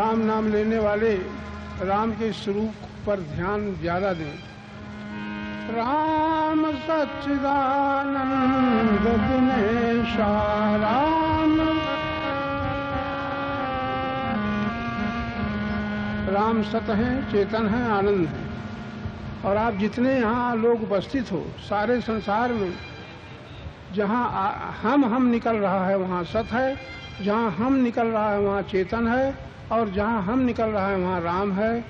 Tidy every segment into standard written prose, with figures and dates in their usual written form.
राम नाम लेने वाले राम के स्वरूप पर ध्यान ज्यादा दें। राम सच्चिदानंद दिनेशा राम सत है, चेतन है, आनंद है। और आप जितने यहाँ लोग उपस्थित हो, सारे संसार में जहाँ हम निकल रहा है वहाँ सत है, जहाँ हम निकल रहा है वहाँ चेतन है, और जहाँ हम निकल रहा है वहाँ राम है।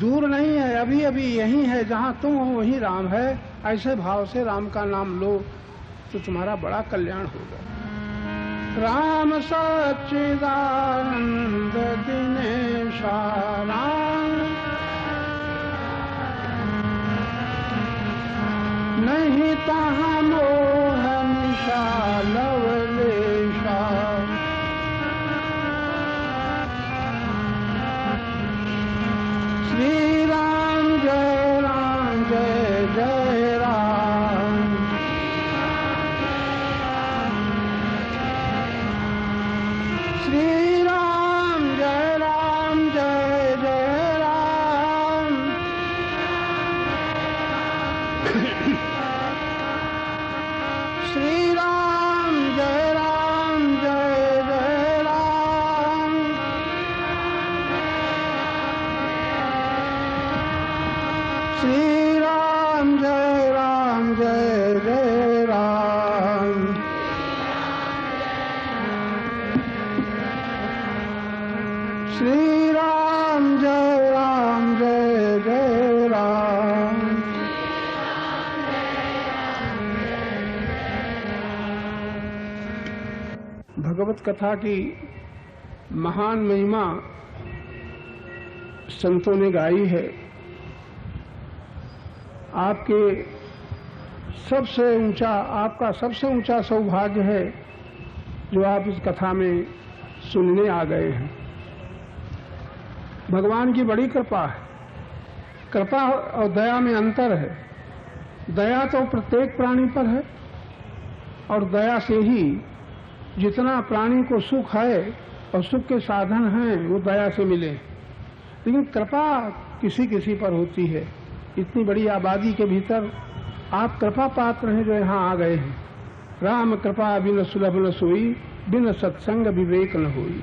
दूर नहीं है, अभी अभी यही है, जहाँ तुम हो वहीं राम है। ऐसे भाव से राम का नाम लो तो तुम्हारा बड़ा कल्याण होगा। राम सच्चिदानंद दिनेशा राम, नहीं तहाँ मोह निशा लवलेशा। श्री राम जय जय राम। श्री राम जय जय राम। श्री राम जय जय राम। श्री राम जय जय राम। श्री राम जय जय राम। भगवत कथा की महान महिमा संतों ने गाई है। आपका सबसे ऊंचा सौभाग्य है जो आप इस कथा में सुनने आ गए हैं। भगवान की बड़ी कृपा है। कृपा और दया में अंतर है। दया तो प्रत्येक प्राणी पर है, और दया से ही जितना प्राणी को सुख है और सुख के साधन हैं वो दया से मिले। लेकिन कृपा किसी किसी पर होती है। इतनी बड़ी आबादी के भीतर आप कृपा पात्र हैं जो यहाँ आ गए हैं। राम कृपा बिन सुलभ न सोई, बिन सत्संग विवेक न होई।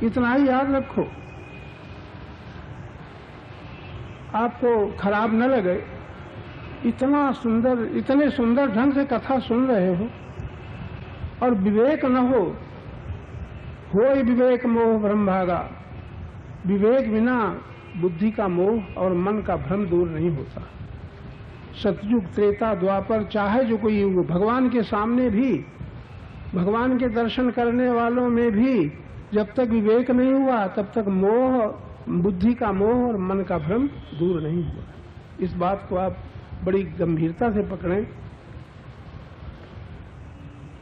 इतना ही याद रखो, आपको खराब न लगे। इतने सुंदर ढंग से कथा सुन रहे हो और विवेक न हो विवेक मोह भ्रम भागा। विवेक बिना बुद्धि का मोह और मन का भ्रम दूर नहीं होता। सतयुग त्रेता द्वापर चाहे जो कोई युग, भगवान के सामने भी, भगवान के दर्शन करने वालों में भी जब तक विवेक नहीं हुआ तब तक मोह, बुद्धि का मोह और मन का भ्रम दूर नहीं हुआ। इस बात को आप बड़ी गंभीरता से पकड़ें।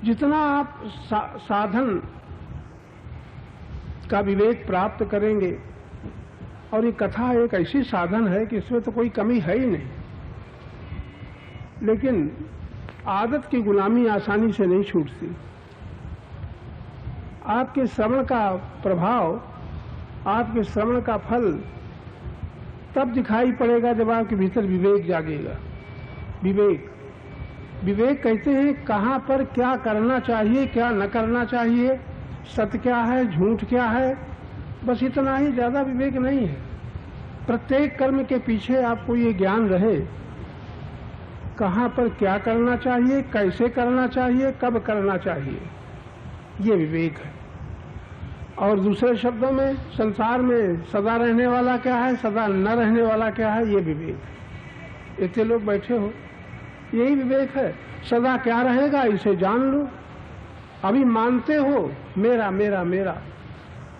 जितना आप साधन का विवेक प्राप्त करेंगे, और ये कथा एक ऐसी साधन है कि इसमें तो कोई कमी है ही नहीं, लेकिन आदत की गुलामी आसानी से नहीं छूटती। आपके श्रवण का प्रभाव, आपके श्रवण का फल तब दिखाई पड़ेगा जब आपके भीतर विवेक जागेगा। विवेक कहते हैं कहाँ पर क्या करना चाहिए, क्या न करना चाहिए, सत्य क्या है, झूठ क्या है, बस इतना ही, ज्यादा विवेक नहीं है। प्रत्येक कर्म के पीछे आपको ये ज्ञान रहे कहाँ पर क्या करना चाहिए, कैसे करना चाहिए, कब करना चाहिए, ये विवेक है। और दूसरे शब्दों में संसार में सदा रहने वाला क्या है, सदा न रहने वाला क्या है, ये विवेक है। इतने लोग बैठे हो, यही विवेक है। सदा क्या रहेगा इसे जान लो। अभी मानते हो मेरा मेरा मेरा,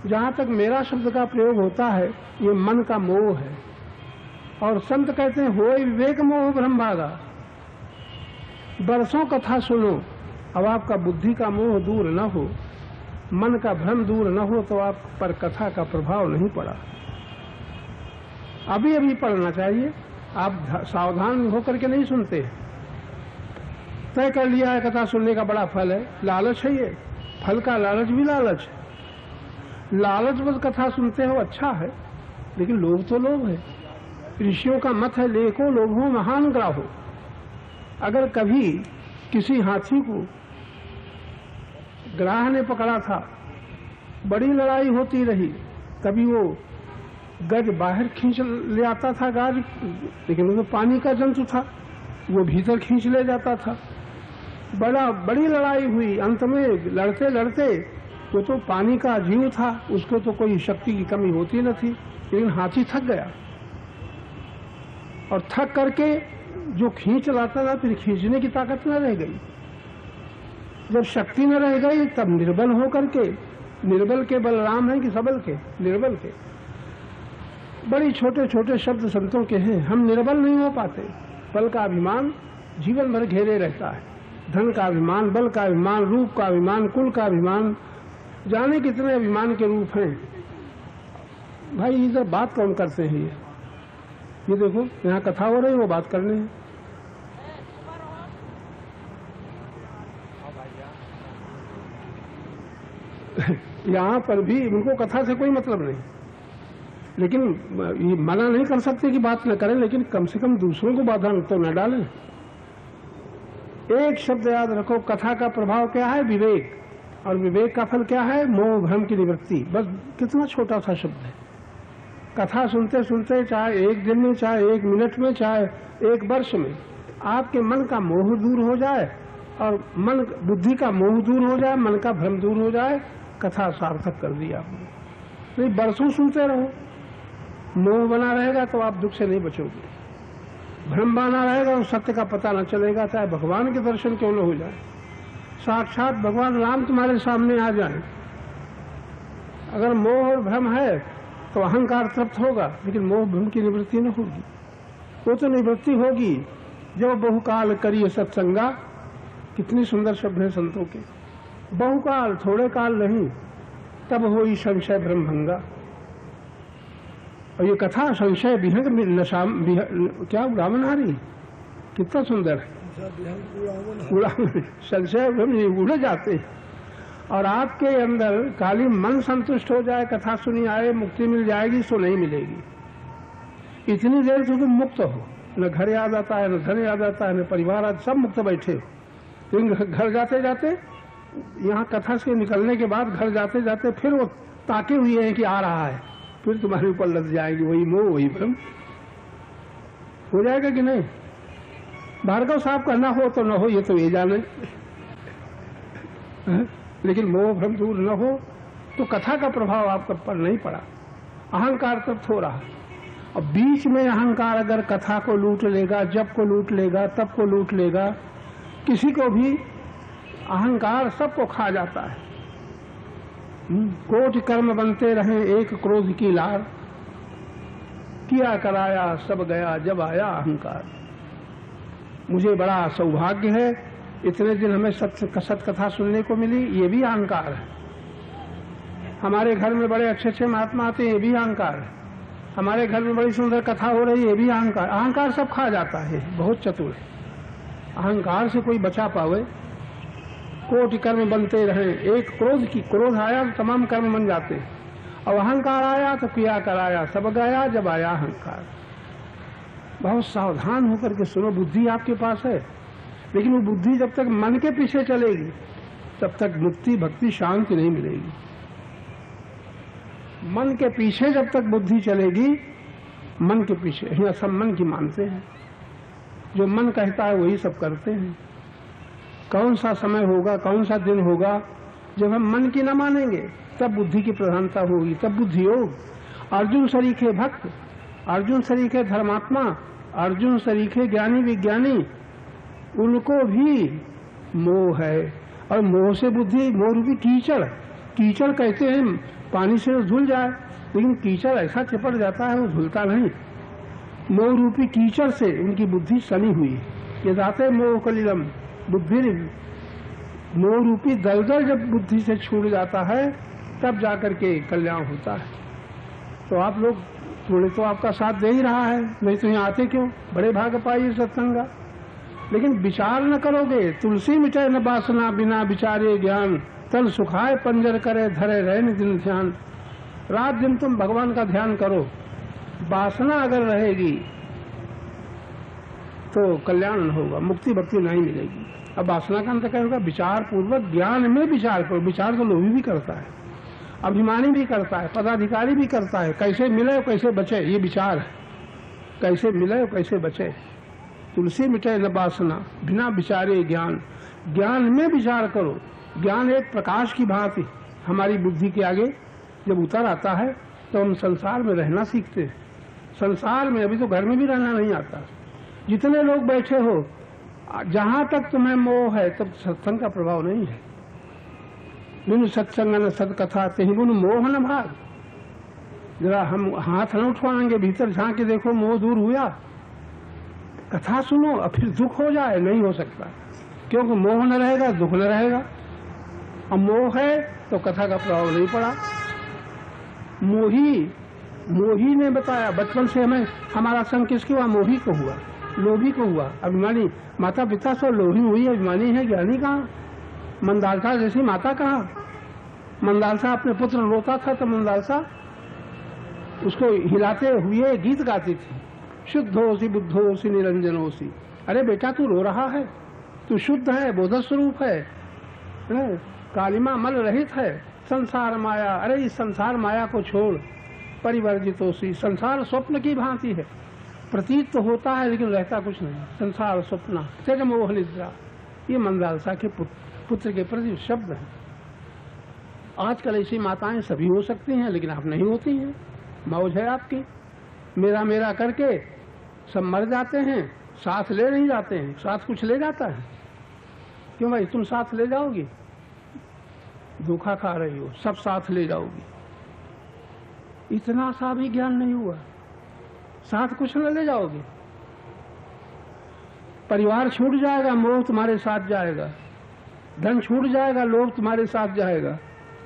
जहाँ तक मेरा शब्द का प्रयोग होता है ये मन का मोह है। और संत कहते हैं होय विवेक मोह भ्रम भागा। बरसों कथा सुनो, अब आपका बुद्धि का मोह दूर न हो, मन का भ्रम दूर न हो तो आप पर कथा का प्रभाव नहीं पड़ा। अभी अभी पढ़ना चाहिए। आप सावधान होकर के नहीं सुनते। तय कर लिया है कथा सुनने का बड़ा फल है, लालच है, ये फल का लालच भी लालच है। लालचवश कथा सुनते हो अच्छा है, लेकिन लोभ तो लोभ है। ऋषियों का मत है, लेखो लोभो महान ग्राहो। अगर कभी किसी हाथी को ग्राह ने पकड़ा था, बड़ी लड़ाई होती रही, कभी वो गज बाहर खींच ले आता था गाज, लेकिन वो तो पानी का जंतु था, वो भीतर खींच ले जाता था। बड़ी लड़ाई हुई, अंत में लड़ते लड़ते वो तो पानी का जीव था, उसको तो कोई शक्ति की कमी होती न थी, लेकिन हाथी थक गया और थक करके जो खींच लाता था, फिर खींचने की ताकत न रह गई। जब शक्ति न रह गई तब निर्बल होकर के, निर्बल के बलराम है कि सबल के? निर्बल के। बड़ी छोटे छोटे शब्द संतों के हैं, हम निर्बल नहीं हो पाते। बल का अभिमान जीवन भर घेरे रहता है, धन का अभिमान, बल का अभिमान, रूप का अभिमान, कुल का अभिमान, जाने कितने अभिमान के रूप हैं। भाई इधर बात कौन करते हैं? ये देखो यहाँ कथा हो रही, वो बात करने है। यहाँ पर भी उनको कथा से कोई मतलब नहीं, लेकिन ये मना नहीं कर सकते कि बात न करें, लेकिन कम से कम दूसरों को बाधा तो न डालें। एक शब्द याद रखो, कथा का प्रभाव क्या है? विवेक। और विवेक का फल क्या है? मोह भ्रम की निवृत्ति। बस कितना छोटा सा शब्द है। कथा सुनते सुनते, चाहे एक दिन में, चाहे एक मिनट में, चाहे एक वर्ष में, आपके मन का मोह दूर हो जाए और मन बुद्धि का मोह दूर हो जाए, मन का भ्रम दूर हो जाए, कथा सार्थक कर दिया आपने। नहीं बरसों सुनते रहो, मोह बना रहेगा तो आप दुख से नहीं बचोगे, भ्रम बना रहेगा और सत्य का पता न चलेगा, चाहे भगवान के दर्शन क्यों न हो जाए। साक्षात भगवान राम तुम्हारे सामने आ जाए, अगर मोह और भ्रम है तो अहंकार तृप्त होगा, लेकिन मोह भ्रम की निवृत्ति न होगी। वो तो निवृत्ति होगी जब बहुकाल करिए सत्संगा। कितनी सुंदर शब्द है संतों के। बहुकाल, थोड़े काल नहीं, तब होई संशय भ्रम भंगा। और ये कथा संशय विहंग नशा क्या उड़ावनहारी, कितना सुंदर है। संशय भ्रम उड़ जाते और आपके अंदर खाली मन संतुष्ट हो जाए, कथा सुनी आए, मुक्ति मिल जाएगी, सो नहीं मिलेगी। इतनी देर तो तुम मुक्त हो, न घर याद आता है, न धन याद आता है, न परिवार आज, सब मुक्त बैठे हो। लेकिन घर जाते जाते, यहाँ कथा से निकलने के बाद घर जाते जाते फिर वो ताके हुए हैं कि आ रहा है, फिर तुम्हारे ऊपर लग जाएगी वही मोह, वही भ्रम। हो जाएगा कि नहीं? भार्गव साहब का ना हो तो न हो, ये तो ये जाने, लेकिन मोह भ्रम दूर न हो तो कथा का प्रभाव आपके पर नहीं पड़ा, अहंकार तृप्त हो रहा। और बीच में अहंकार अगर कथा को लूट लेगा, जप को लूट लेगा, तप को लूट लेगा, किसी को भी अहंकार सबको खा जाता है। कोटि कर्म बनते रहे एक क्रोध की लार, किया कराया सब गया जब आया अहंकार। मुझे बड़ा सौभाग्य है, इतने दिन हमें सत कथा सुनने को मिली, ये भी अहंकार है। हमारे घर में बड़े अच्छे अच्छे महात्मा आते हैं, ये भी अहंकार है। हमारे घर में बड़ी सुंदर कथा हो रही है, ये भी अहंकार। अहंकार सब खा जाता है, बहुत चतुर है। अहंकार से कोई बचा पावे। कोटि कर्म बनते रहे एक क्रोध की, क्रोध आया तो तमाम कर्म बन जाते, और अहंकार आया तो किया कराया सब गया जब आया अहंकार। बहुत सावधान होकर के सुनो, बुद्धि आपके पास है, लेकिन वो बुद्धि जब तक मन के पीछे चलेगी तब तक मुक्ति, भक्ति, शांति नहीं मिलेगी। मन के पीछे जब तक बुद्धि चलेगी, मन के पीछे, यहाँ सब मन की मानते हैं, जो मन कहता है वही सब करते हैं। कौन सा समय होगा, कौन सा दिन होगा जब हम मन की न मानेंगे, तब बुद्धि की प्रधानता होगी, तब बुद्धि योग। अर्जुन सरीखे भक्त, अर्जुन सरीखे धर्मात्मा, अर्जुन सरीखे ज्ञानी विज्ञानी, उनको भी मोह है। और मोह से बुद्धि, मोह रूपी कीचड़, कीचड़ कहते हैं पानी से धुल जाए, लेकिन कीचड़ ऐसा चिपट जाता है वो धुलता नहीं। मोह रूपी कीचड़ से उनकी बुद्धि सनी हुई। ये जाते मोह कलिलम बुद्धि, मोह रूपी दलदल जब बुद्धि से छूट जाता है तब जाकर के कल्याण होता है। तो आप लोग थोड़े तो आपका साथ दे ही रहा है, नहीं तो यहाँ आते क्यों? बड़े भाग पाइए सत्संगा। लेकिन विचार न करोगे, तुलसी मिटे न वासना, बिना विचारे ज्ञान, तल सुखाए पंजर करे धरे रहे दिन ध्यान। रात दिन तुम भगवान का ध्यान करो। वासना अगर रहेगी तो कल्याण न होगा, मुक्ति भक्ति नहीं मिलेगी। अब वासना का अंत क्या होगा? विचार पूर्वक ज्ञान में विचार करो। विचार तो लोभी भी करता है, अभिमानी भी करता है, पदाधिकारी भी करता है। कैसे मिले और कैसे बचे, ये विचार है। कैसे मिले और कैसे बचे। तुलसी मिटे न वासना, बिना विचारे ज्ञान। ज्ञान में विचार करो। ज्ञान एक प्रकाश की भांति हमारी बुद्धि के आगे जब उतर आता है तो हम संसार में रहना सीखते हैं। संसार में, अभी तो घर में भी रहना नहीं आता। जितने लोग बैठे हो, जहां तक तुम्हें मोह है तब सत्संग का प्रभाव नहीं है। बिनु सत्संग न सत्कथा ते बिनु मोह न भाग। जरा हम हाथ न उठवाएंगे, भीतर झांक के देखो मोह दूर हुआ। कथा सुनो और फिर दुख हो जाए, नहीं हो सकता, क्योंकि मोह न रहेगा दुख न रहेगा। अब मोह है तो कथा का प्रभाव नहीं पड़ा। मोही ने बताया, बचपन से हमें हमारा संग किसके हुआ? मोही को हुआ, लोभी को हुआ, अभिमानी। माता पिता से लोभी हुई, अभिमानी है, ज्ञानी कहाँ? मंदालसा जैसी माता कहाँ? मंदालसा अपने पुत्र रोता था तो मंदालसा उसको हिलाते हुए गीत गाती थी, शुद्धोसी बुद्धोसी निरंजनोसी। अरे बेटा तू रो रहा है, तू शुद्ध है, बोध स्वरूप है, कालिमा मल रहित है। संसार माया, अरे इस संसार माया को छोड़, परिवर्जितोसी। संसार स्वप्न की भांति है, प्रतीत तो होता है लेकिन रहता कुछ नहीं। संसार स्वप्न त्यज मोह निद्रा, ये मंदालसा के पुत्र के प्रति शब्द है। आजकल ऐसी माताएं सभी हो सकती हैं लेकिन आप नहीं होती हैं। मौज है आपकी, मेरा मेरा करके सब मर जाते हैं, साथ ले नहीं जाते हैं। साथ कुछ ले जाता है? क्यों भाई, तुम साथ ले जाओगी? धोखा खा रही हो, सब साथ ले जाओगी। इतना सा भी ज्ञान नहीं हुआ, साथ कुछ न ले जाओगे। परिवार छूट जाएगा, मोह तुम्हारे साथ जाएगा। धन छूट जाएगा, लोभ तुम्हारे साथ जाएगा।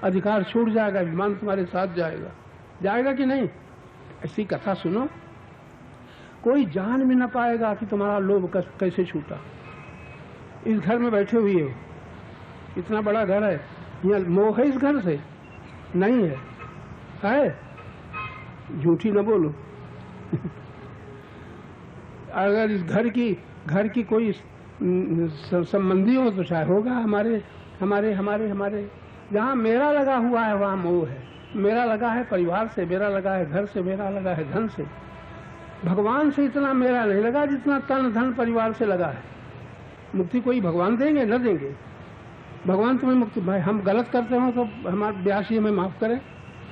अधिकार छूट जाएगा, अभिमान तुम्हारे साथ जाएगा। जाएगा कि नहीं? ऐसी कथा सुनो, कोई जान भी न पाएगा कि तुम्हारा लोभ कैसे छूटा। इस घर में बैठे हुए हो, इतना बड़ा घर है, यहाँ मोह है इस घर से? नहीं है, है? झूठी न बोलो। अगर इस घर की कोई संबंधी हो तो चाहे होगा हमारे हमारे हमारे हमारे जहाँ मेरा लगा हुआ है वहाँ मोह है। मेरा लगा है परिवार से, मेरा लगा है घर से, मेरा लगा है धन से। भगवान से इतना मेरा नहीं लगा जितना तन धन परिवार से लगा है। मुक्ति कोई भगवान देंगे? न देंगे। भगवान तुम्हें मुक्ति, भाई हम गलत करते हो तो हमारे ब्यासी हमें माफ करें।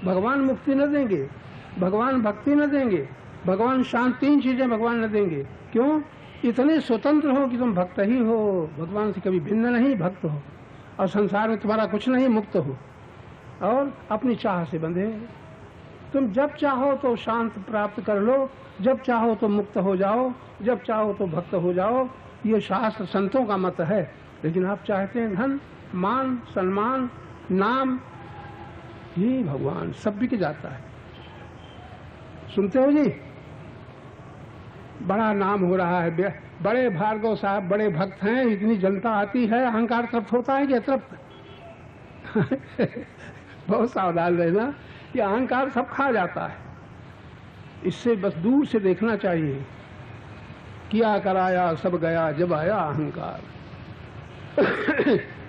भगवान मुक्ति न देंगे, भगवान भक्ति न देंगे, भगवान शांति, तीन चीजें भगवान न देंगे। क्यों? इतने स्वतंत्र हो कि तुम भक्त ही हो, भगवान से कभी भिन्न नहीं, भक्त हो, और संसार में तुम्हारा कुछ नहीं, मुक्त हो, और अपनी चाह से बंधे। तुम जब चाहो तो शांत प्राप्त कर लो, जब चाहो तो मुक्त हो जाओ, जब चाहो तो भक्त हो जाओ। ये शास्त्र संतों का मत है। लेकिन आप चाहते हैं धन, मान, सम्मान, नाम, ये भगवान सब बिक जाता है। सुनते हो जी? बड़ा नाम हो रहा है, बड़े भार्गव साहब बड़े भक्त हैं, इतनी जनता आती है, अहंकार तृप्त होता है कि अतृप्त? बहुत सावधान रहना, ये अहंकार सब खा जाता है। इससे बस दूर से देखना चाहिए। किया कराया सब गया जब आया अहंकार।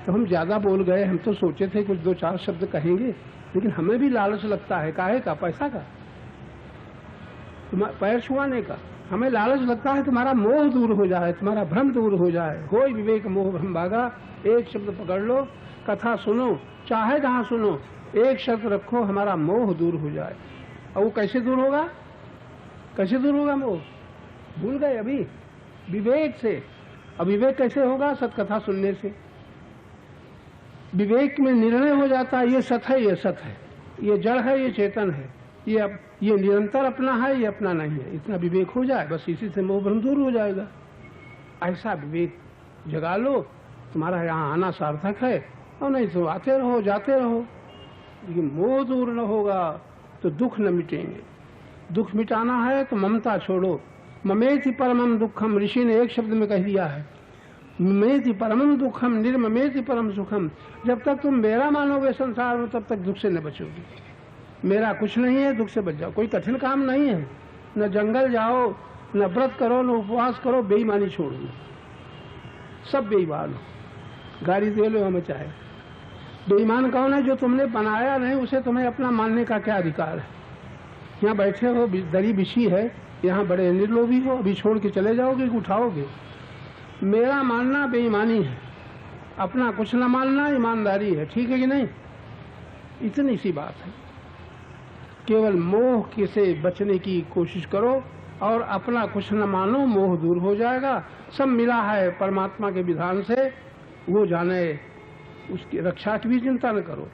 तो हम ज्यादा बोल गए, हम तो सोचे थे कुछ दो चार शब्द कहेंगे, लेकिन हमें भी लालच लगता है। काहे का? पैसा का, पैर छुआने का। हमें लालच लगता है तुम्हारा मोह दूर हो जाए, तुम्हारा भ्रम दूर हो जाए। होय विवेक मोह भ्रम भागा। एक शब्द पकड़ लो, कथा सुनो, चाहे जहां सुनो, एक शर्त रखो, हमारा मोह दूर हो जाए। और वो कैसे दूर होगा? कैसे दूर होगा मोह? भूल गए अभी? विवेक से। अब विवेक कैसे होगा? सत्कथा सुनने से। विवेक में निर्णय हो जाता है, ये सत है, ये सत है, ये जड़ है, ये चेतन है, ये निरंतर अपना है, ये अपना नहीं है। इतना विवेक हो जाए, बस इसी से मोह भ्रम दूर हो जाएगा। ऐसा विवेक जगा लो, तुम्हारा यहाँ आना सार्थक है। और नहीं तो आते रहो, जाते रहो, लेकिन मोह दूर न होगा तो दुख न मिटेंगे। दुख मिटाना है तो ममता छोड़ो। ममेति परमम दुखम, ऋषि ने एक शब्द में कह दिया है, ममेति परमम दुखम निर्ममेति परम सुखम। जब तक तुम मेरा मानोगे संसार में, तब तक दुख से न बचोगे। मेरा कुछ नहीं है, दुख से बच जाओ। कोई कठिन काम नहीं है, न जंगल जाओ, न व्रत करो, न उपवास करो, बेईमानी छोड़ दो। सब बेईमान हो, गाड़ी दे लो हमें चाहे। बेईमान कौन है? जो तुमने बनाया नहीं उसे तुम्हें अपना मानने का क्या अधिकार है? यहाँ बैठे हो, दरी बिछी है, यहाँ बड़े निर्लोभी हो, अभी छोड़ के चले जाओगे कि उठाओगे? मेरा मानना बेईमानी है, अपना कुछ न मानना ईमानदारी है। ठीक है कि नहीं? इतनी सी बात है। केवल मोह से बचने की कोशिश करो और अपना कुछ न मानो, मोह दूर हो जाएगा। सब मिला है परमात्मा के विधान से, वो जाने, उसकी रक्षा की भी चिंता न करो।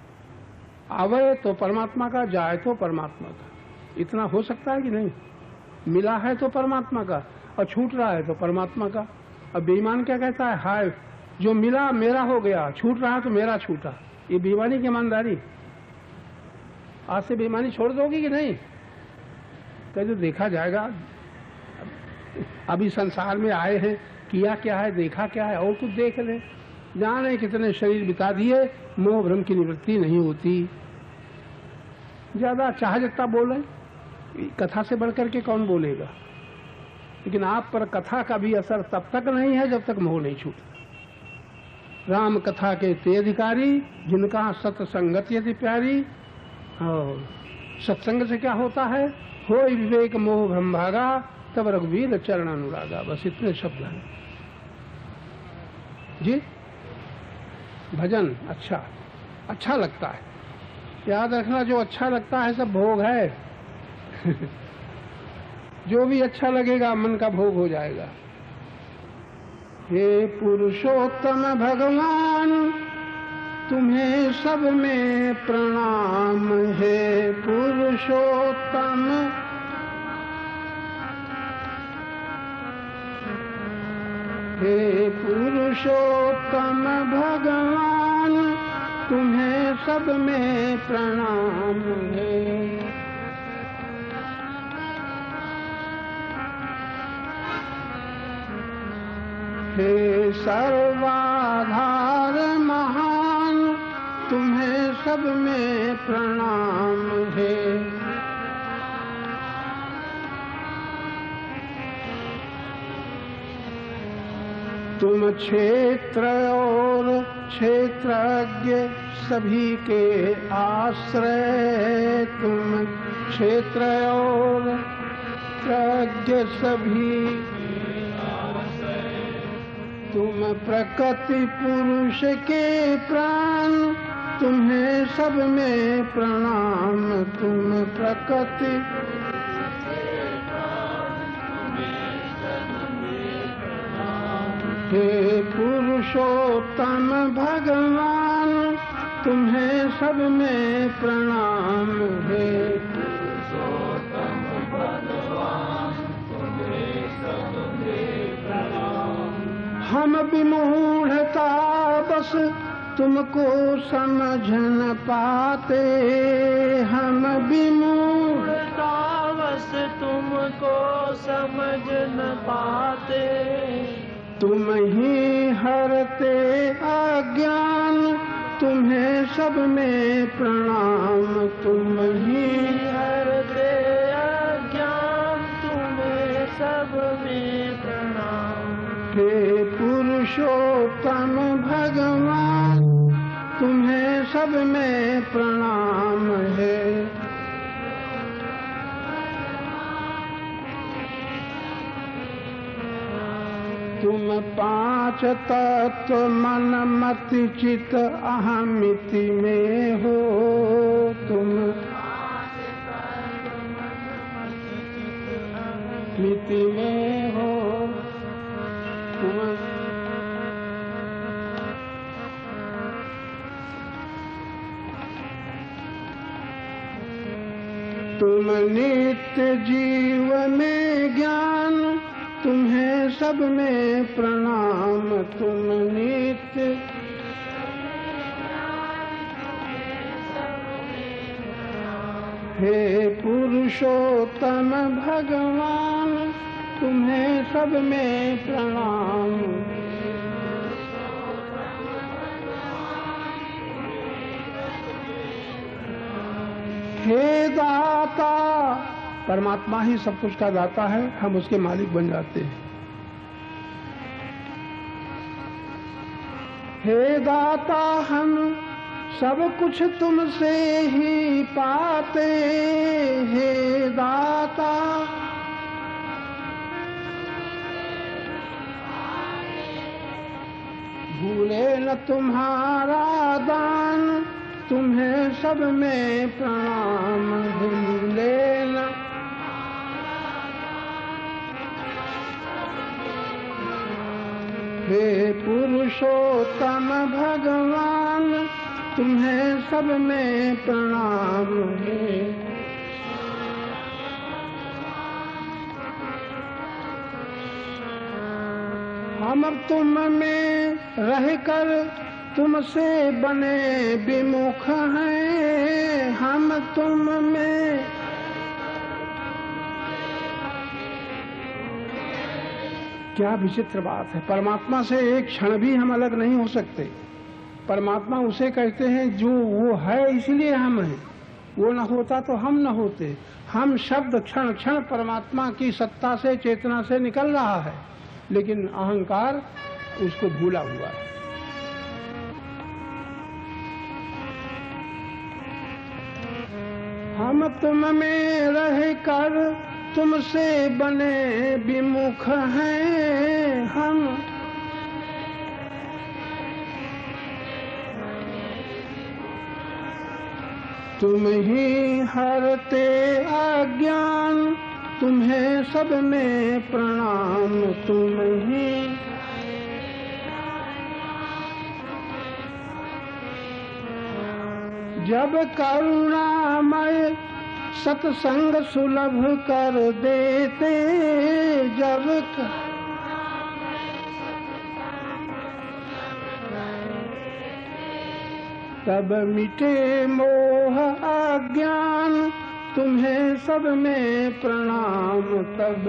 आवे तो परमात्मा का, जाए तो परमात्मा का। इतना हो सकता है कि नहीं? मिला है तो परमात्मा का और छूट रहा है तो परमात्मा का। अब बेईमान क्या कहता है? हाय, जो मिला मेरा हो गया, छूट रहा तो मेरा छूटा। ये बेईमानी की ईमानदारी। आज से बेईमानी छोड़ दोगी कि नहीं? तो देखा जाएगा। अभी संसार में आए हैं, किया क्या है, देखा क्या है, और कुछ देख ले। जाने कितने शरीर बिता दिए, मोह भ्रम की निवृत्ति नहीं होती। ज्यादा चाह जितना बोले, कथा से बढ़कर के कौन बोलेगा? लेकिन आप पर कथा का भी असर तब तक नहीं है जब तक मोह नहीं छूटता। राम कथा के ते अधिकारी, जिनका सत्संगत यदि प्यारी। और सत्संग से क्या होता है? होय विवेक मोह भ्रम भागा, तब रघुवीर चरण अनुरागा। बस इतने शब्द हैं जी। भजन अच्छा लगता है। याद रखना, जो अच्छा लगता है सब भोग है। जो भी अच्छा लगेगा मन का भोग हो जाएगा। हे पुरुषोत्तम भगवान, तुम्हें सब में प्रणाम। हे पुरुषोत्तम, हे पुरुषोत्तम भगवान, तुम्हें सब में प्रणाम है। हे सर्वाधार महान, तुम्हें सब में प्रणाम है। तुम क्षेत्र और क्षेत्रज्ञ सभी के आश्रय। तुम क्षेत्र और क्षेत्रज्ञ सभी, तुम प्रकृति पुरुष के प्राण। तुम्हें सब में प्रणाम। तुम प्रकृति हे पुरुषोत्तम भगवान, तुम्हें सब में प्रणाम है। पुरुषोत्तम भगवान, तुम्हें सब में प्रणाम। हम विमूढ़ता बस तुमको समझ न पाते। हम विमूढ़ता बस तुमको समझ न पाते। तुम ही हरते अज्ञान, तुम्हें सब में प्रणाम। तुम ही हरते अज्ञान, तुम्हें सब में प्रणाम। हे पुरुषोत्तम भगवान, तुम्हें सब में प्रणाम है। तुम पांच तत्व मन मति चित अहमिति में हो। तुम मिति में हो। तुम नित्य जीव में ज्ञान, तुम्हें सब में प्रणाम। तुम नित्य हे पुरुषोत्तम भगवान, तुम्हें सब में प्रणाम। हे दाता, परमात्मा ही सब कुछ का दाता है, हम उसके मालिक बन जाते हैं। हे दाता, हम सब कुछ तुमसे ही पाते। हे दाता, भूले न तुम्हारा दान, तुम्हें सब में प्रणाम। भूले न हे पुरुषोत्तम भगवान, तुम्हें सब में प्रणाम है। हम तुम में रहकर तुमसे बने विमुख हैं। हम तुम में क्या विचित्र बात है। परमात्मा से एक क्षण भी हम अलग नहीं हो सकते। परमात्मा उसे कहते हैं जो वो है इसलिए हम हैं, वो न होता तो हम न होते। हम शब्द क्षण क्षण परमात्मा की सत्ता से, चेतना से निकल रहा है, लेकिन अहंकार उसको भूला हुआ है। हम तुम में रहकर तुमसे बने विमुख हैं। हम तुम ही हरते अज्ञान, तुम्हें सब में प्रणाम। तुम ही जब करुणामय सत्संग सुलभ कर देते, जब तब मिटे मोह अज्ञान, तुम्हें सब में प्रणाम। तब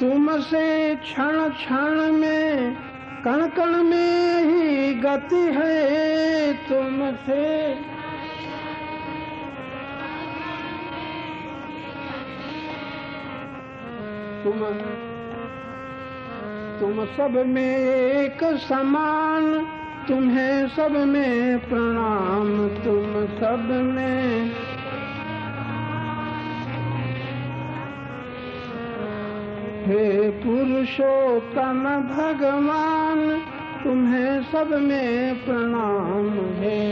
तुमसे क्षण क्षण में, कण कण में ही गति है। तुमसे तुम सब में एक समान, तुम्हें सब में प्रणाम। तुम सब में हे पुरुषोत्तम भगवान, तुम्हें सब में प्रणाम है।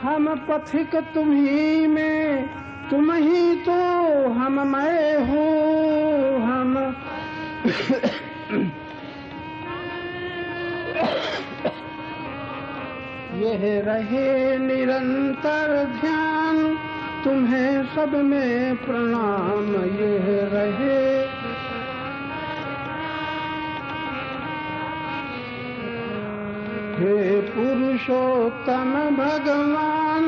हम पथिक तुम्ही में, तुम ही तो हम मैं हूँ। हम यह रहे निरंतर ध्यान, तुम्हें सब में प्रणाम। यह रहे हे पुरुषोत्तम भगवान,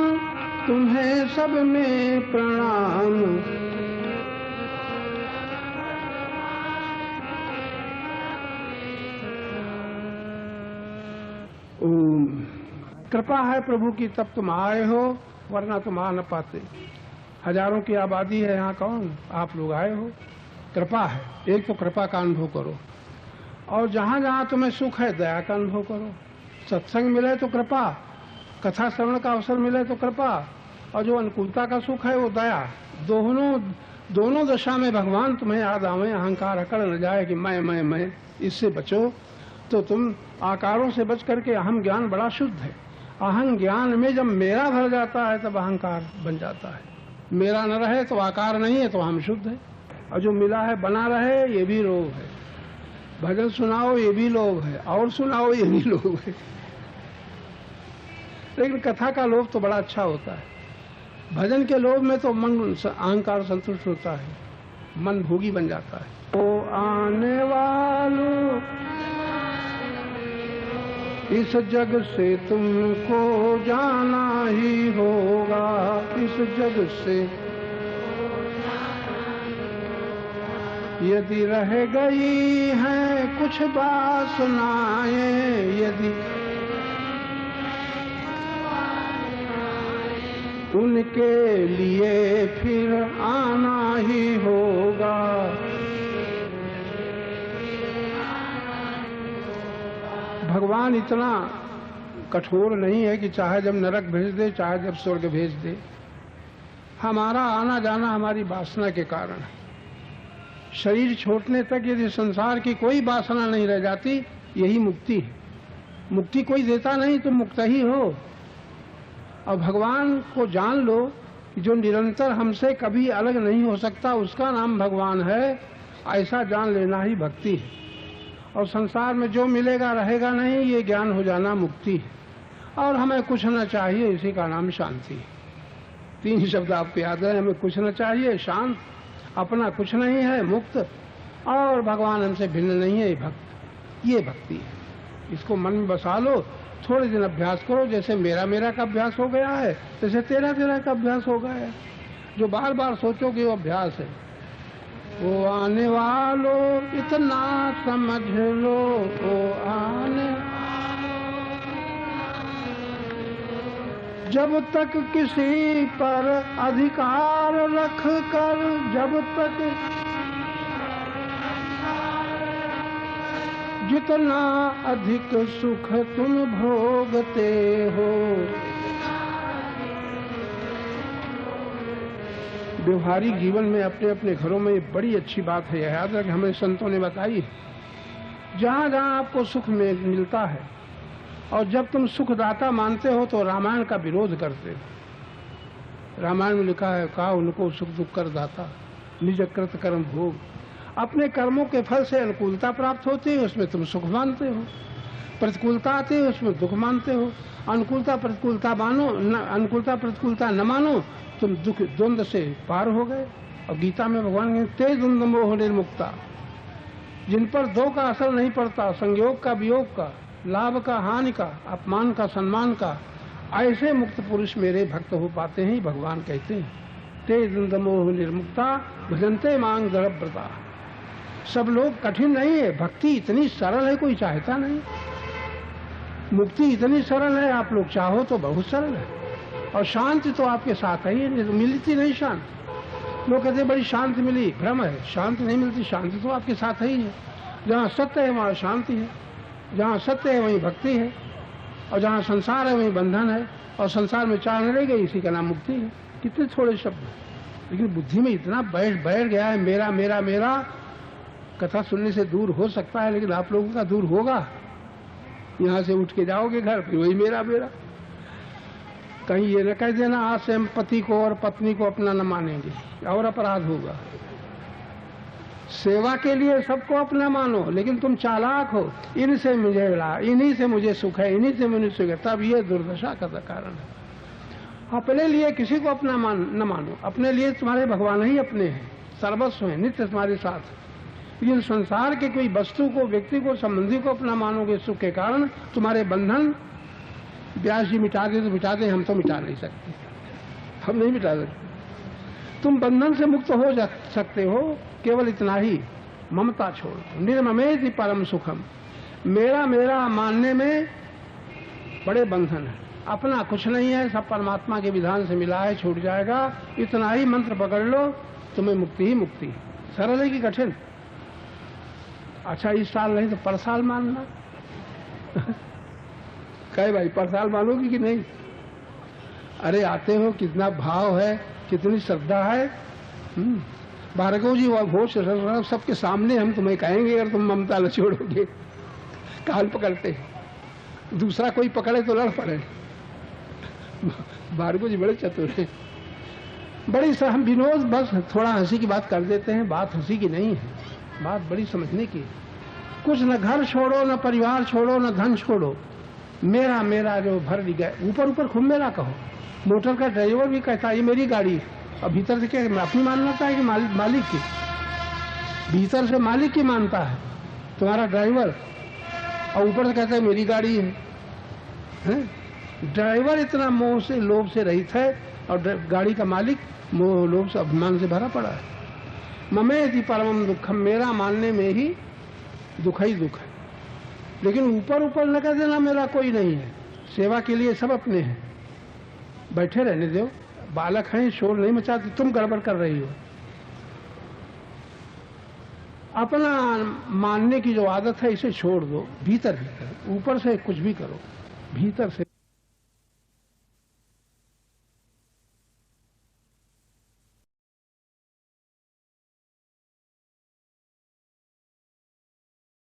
तुम्हें सब में प्रणाम। ओम। कृपा है प्रभु की तब तुम आए हो, वरना तुम आ न पाते। हजारों की आबादी है यहाँ, कौन आप लोग आए हो। कृपा है, एक तो कृपा का अनुभव करो, और जहाँ जहाँ तुम्हें सुख है दया का अनुभव करो। सत्संग मिले तो कृपा, कथा श्रवण का अवसर मिले तो कृपा, और जो अनुकूलता का सुख है वो दया। दोनों दशा में भगवान तुम्हें याद आवे। अहंकार अकड़ न जाए कि मैं, इससे बचो। तो तुम आकारों से बच करके, अहम ज्ञान बड़ा शुद्ध है। अहम ज्ञान में जब मेरा भर जाता है तब अहंकार बन जाता है। मेरा न रहे तो आकार नहीं है, तो हम शुद्ध है। और जो मिला है बना रहे, ये भी लोभ है। भजन सुनाओ ये भी लोभ है, और सुनाओ ये भी लोभ है। लेकिन कथा का लोभ तो बड़ा अच्छा होता है। भजन के लोभ में तो मन अहंकार संतुष्ट होता है, मन भोगी बन जाता है। ओ आने वालों, इस जग से तुमको जाना ही होगा। इस जग से यदि रह गई हैं कुछ वासनाएं, यदि उनके लिए फिर आना ही होगा। भगवान इतना कठोर नहीं है कि चाहे जब नरक भेज दे चाहे जब स्वर्ग भेज दे। हमारा आना जाना हमारी वासना के कारण है। शरीर छोड़ने तक यदि संसार की कोई वासना नहीं रह जाती, यही मुक्ति है। मुक्ति कोई देता नहीं, तुम मुक्त ही हो। और भगवान को जान लो कि जो निरंतर हमसे कभी अलग नहीं हो सकता, उसका नाम भगवान है। ऐसा जान लेना ही भक्ति है। और संसार में जो मिलेगा रहेगा नहीं, ये ज्ञान हो जाना मुक्ति है। और हमें कुछ न चाहिए, इसी का नाम शांति है। 3 शब्द आपको याद है, हमें कुछ न चाहिए, शांत, अपना कुछ नहीं है, मुक्त, और भगवान हमसे भिन्न नहीं है, ये भक्त। ये भक्ति है। इसको मन में बसा लो, थोड़े दिन अभ्यास करो। जैसे मेरा मेरा का अभ्यास हो गया है, जैसे तेरा तेरा का अभ्यास हो गया है। जो बार बार सोचोगे वो अभ्यास है। वो आने वालों इतना समझ लो, वो आने जब तक किसी पर अधिकार रख कर, जब तक जितना अधिक सुख तुम भोगते हो। व्यवहारिक जीवन में अपने अपने घरों में बड़ी अच्छी बात है, याद रखें, हमें संतों ने बताई है। जहाँ जहाँ आपको सुख मिलता है और जब तुम सुखदाता मानते हो तो रामायण का विरोध करते हो। रामायण में लिखा है, कहा उनको सुख दुख कर दाता, निज कृत कर्म भोग। अपने कर्मों के फल से अनुकूलता प्राप्त होती है, उसमें तुम सुख मानते हो। प्रतिकूलता आती है, उसमें दुख मानते हो। अनुकूलता प्रतिकूलता मानो, अनुकूलता प्रतिकूलता न मानो, तुम दुख द्वंद्व से पार हो गए। और गीता में भगवान कहते ते द्वंद्व मोह निर्मुक्ता, जिन पर दो का असर नहीं पड़ता, संयोग का वियोग का, लाभ का हानि का, अपमान का सम्मान का, ऐसे मुक्त पुरुष मेरे भक्त हो पाते हैं, भगवान कहते हैं। ते द्वंद्व मोह निर्मुक्ता भजन्ते मांग दृढ़व्रता। सब लोग कठिन नहीं है, भक्ति इतनी सरल है, कोई चाहता नहीं। मुक्ति इतनी सरल है, आप लोग चाहो तो बहुत सरल है। और शांति तो आपके साथ ही है, मिलती नहीं शांति। लोग कहते बड़ी शांति मिली, भ्रम है, शांति नहीं मिलती। शांति तो आपके साथ ही है। जहाँ सत्य है वहाँ शांति है, जहाँ सत्य है वहीं भक्ति है, और जहाँ संसार है वहीं बंधन है। और संसार में चाह नहीं गई, इसी का नाम मुक्ति है। कितने थोड़े शब्द, लेकिन बुद्धि में इतना बैठ गया है, मेरा मेरा मेरा। कथा सुनने से दूर हो सकता है, लेकिन आप लोगों का दूर होगा। यहाँ से उठ के जाओगे घर, फिर वही मेरा मेरा। कहीं ये न कह देना आज से हम पति को और पत्नी को अपना न मानेंगे, और अपराध होगा। सेवा के लिए सबको अपना मानो, लेकिन तुम चालाक हो, इनसे मुझे लाभ, इन्हीं से मुझे सुख है, इन्हीं से मुझे सुख है, तब ये दुर्दशा का कारण है। अपने लिए किसी को अपना न मानो। अपने लिए तुम्हारे भगवान ही अपने हैं, सर्वस्व है, नित्य तुम्हारे साथ। लेकिन संसार के कोई वस्तु को, व्यक्ति को, संबंधी को अपना मानोगे सुख के कारण, तुम्हारे बंधन व्यास जी मिटा दे तो मिटा दे, हम तो मिटा नहीं सकते, हम नहीं मिटा सकते। तुम बंधन से मुक्त हो जा सकते हो, केवल इतना ही, ममता छोड़। निर्ममेति परम सुखम। मेरा मेरा मानने में बड़े बंधन है, अपना कुछ नहीं है, सब परमात्मा के विधान से मिला है, छूट जाएगा। इतना ही मंत्र पकड़ लो, तुम्हें मुक्ति ही मुक्ति। सरल है कि कठिन? अच्छा, इस साल नहीं तो पर साल मानना। कहे भाई पर साल मानोगी कि नहीं? अरे आते हो, कितना भाव है, कितनी श्रद्धा है। भार्गव जी वह घोष सबके सामने हम तुम्हें कहेंगे, अगर तुम ममता न छोड़ोगे। कान पकड़ते, दूसरा कोई पकड़े तो लड़ पड़े। भार्गव जी बड़े चतुर हैं। बड़ी हम विनोद, बस थोड़ा हंसी की बात कर देते हैं। बात हंसी की नहीं है, बात बड़ी समझने की। कुछ न घर छोड़ो, न परिवार छोड़ो, न धन छोड़ो, मेरा मेरा जो भर गया। ऊपर ऊपर खूब मेरा कहो। मोटर का ड्राइवर भी कहता है ये मेरी गाड़ी, और भीतर से क्या अपनी मानता है कि मालिक की? भीतर से मालिक की मानता है तुम्हारा ड्राइवर, और ऊपर से कहता है मेरी गाड़ी है। ड्राइवर इतना मोह से, लोभ से रहित है, और गाड़ी का मालिक मोह लोभ से, अभिमान से भरा पड़ा है। ममेति परमम दुखम, मेरा मानने में ही दुख ही दुख है। लेकिन ऊपर ऊपर न कह देना मेरा कोई नहीं है, सेवा के लिए सब अपने हैं, बैठे रहने दो, बालक हैं, शोर नहीं मचाते, तुम गड़बड़ कर रही हो। अपना मानने की जो आदत है इसे छोड़ दो, भीतर भीतर, ऊपर से कुछ भी करो, भीतर से